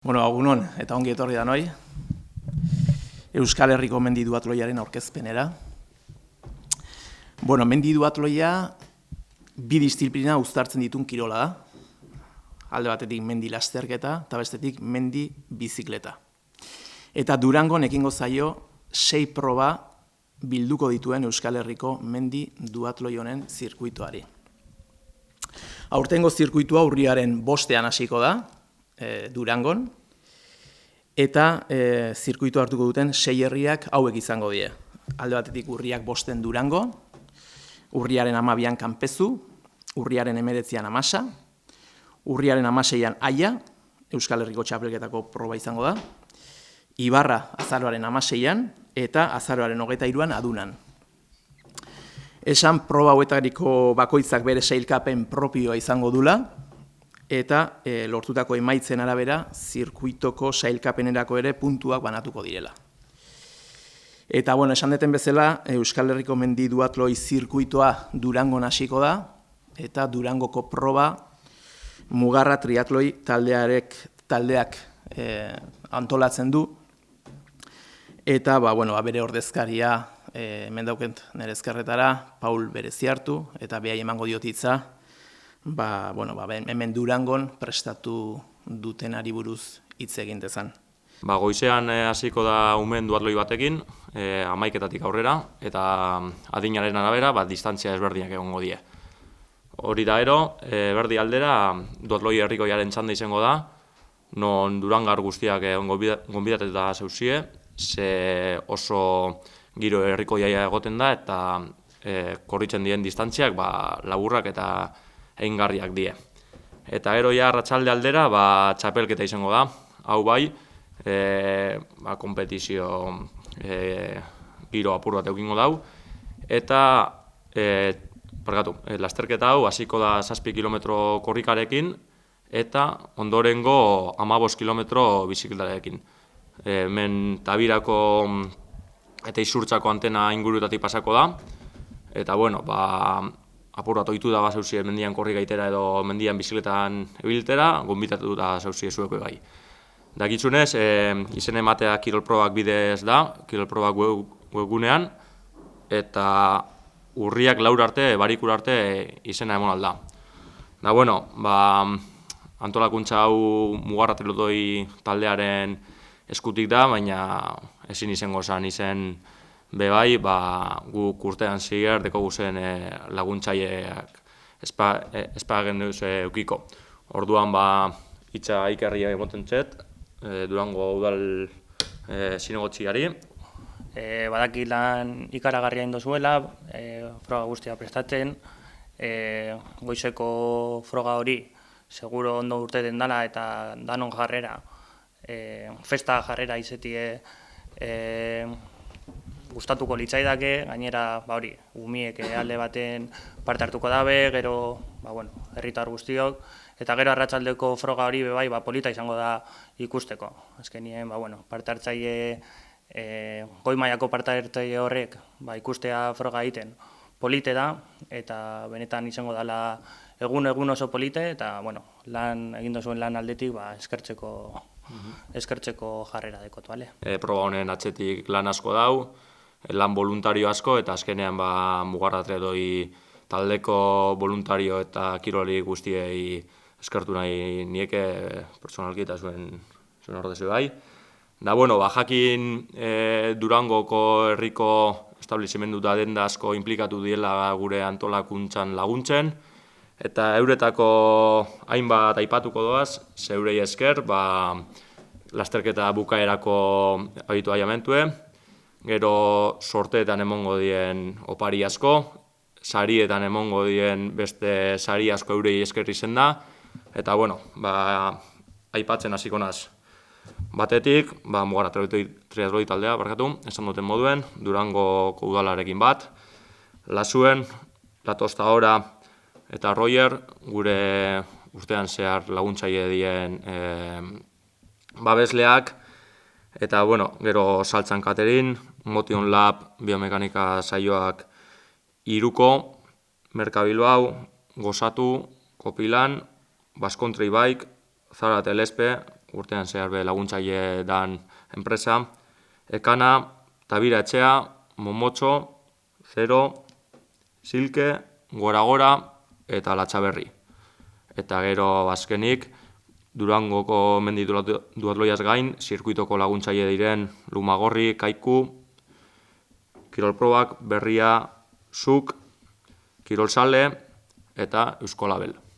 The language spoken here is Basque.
Bueno, agunon, eta ongi etorri da noi. Euskal Herriko mendi duatloiaren aurkezpenera. Bueno, mendi duatloia bi disziplina uztartzen ditun kirola da. Alde batetik mendi lasterketa, eta bestetik mendi bizikleta. Eta Durangon ekingo zaio 6 proba bilduko dituen Euskal Herriko mendi duatloi honen zirkuitoari. Aurtengo zirkuitua urriaren 5ean hasiko da, Durangon, eta zirkuitu hartuko duten 6 herriak hauek izango die. Alde batetik urriak 5 Durango, urriaren 12an Kanpezu, urriaren 19an Amasa, urriaren 16an Aia, Euskal Herriko txapelketako proba izango da, Ibarra azaroaren 16an eta azaroaren 23an Adunan. Esan proba hauetariko bakoitzak bere sailkapen propioa izango dula, eta lortutako emaitzen arabera zirkuitoko sailkapenerako ere puntuak banatuko direla. Eta bueno, esan deten bezala, Euskal Herriko mendi duatloi zirkuitoa Durangon hasiko da, eta Durangoko proba Mugarra triatloi taldeak antolatzen du, eta bere ordezkaria hemen dauket nire ezkerretara, Paul Bereziartu, eta behai emango diotitza, hemen Durangon prestatu dutenari buruz hitz egin dezan. Goizean hasiko da umen duatloi batekin, 11etatik aurrera, eta adinaren arabera distantzia ezberdinak egongo die. Hori da ero, berdi aldera duatloi herrikoiaren txanda izango da, non Durangar guztiak gonbidatuta zeuzie, ze oso giro herrikoia egoten da, eta korritzen dien distantziak laburrak eta eingarriak die. Eta gero ja arratsalde aldera txapelketa izango da, hau bai, konpetizio giro apur bat eukingo dau, eta lasterketa hau hasiko da 7 kilometro korrikarekin, eta ondorengo 15 kilometro bizikletarekin. Hemen Tabirako eta Izurtzako antena ingurutatik pasako da, eta apur bat ohitu da zeuzie mendian korri gaitera edo mendian bizikletan ebiltera, gonbitatu da zeuzie zueko gai. Dakitsunez, izen ematea kirolprobak bidez da, kirolprobak webgunean, eta urriak 4 arte, barikura arte izena emon alda. Antolakuntza hau Mugarra triatloi taldearen eskutik da, baina ezin izango izen bebai, guk urtean zigar deko guzen laguntzaileak espagen duz eukiko. Orduan itxa ikerria emoten txet, Durango udal zinegotziari. Badaki lan ikaragarria indozuela, froga guztia prestatzen, goizeko froga hori seguro ondo urteten dala eta danon jarrera, festa jarrera izetie gustatuko litzaidake, gainera umiek alde baten parte hartuko dabe, gero herritar guztiok, eta gero arratsaldeko froga hori bebai polita izango da ikusteko. Azkenien parte hartzaile goi mailako parte hartzaile horrek ikustea froga egiten polite da, eta benetan izango dela egun oso polite, eta lan egin duzuen lan aldetik eskertzeko jarrera dekot, bale? Proba honen atzetik lan asko dau, lan voluntario asko, eta azkenean Mugarra triatloi taldeko voluntario eta kirolari guztiei eskertu nahi nieke pertsonalki eta zuen ordezu bai. Jakin Durangoko herriko establizimendu da denda asko implikatu diela gure antolakuntzan laguntzen, eta euretako hainbat aipatuko doaz, zeurei esker, lasterketa bukaerako abitu aiamentue, gero sorteetan emongo dien opari asko, sarietan emongo dien beste sari asko eurei eskerri zen da, eta aipatzen hasiko naz. Batetik, Mugarra triatloi taldea, esan duten moduen, Durangoko udalarekin bat, Lasuen, Latosta Ora eta Roger, gure urtean zehar laguntzaile dien babesleak, eta gero Saltzan Katerin, Motion Lab, biomekanika saioak Iruko, Merkabilbao, Gozatu, Kopilan, Bascontri Bike, Zara Telespe, urtean zehar be laguntzaile dan enpresa, Ekana, Tabira Etxea, Momotxo, Zero, Silke, Gora eta Latxaberri. Eta gero azkenik, Durangoko mendi duatloiaz gain, zirkuitoko laguntzaile diren Lumagorri, Kaiku, Kirolprobak, Berria, Zuk, Kirolsale eta Euskolabel.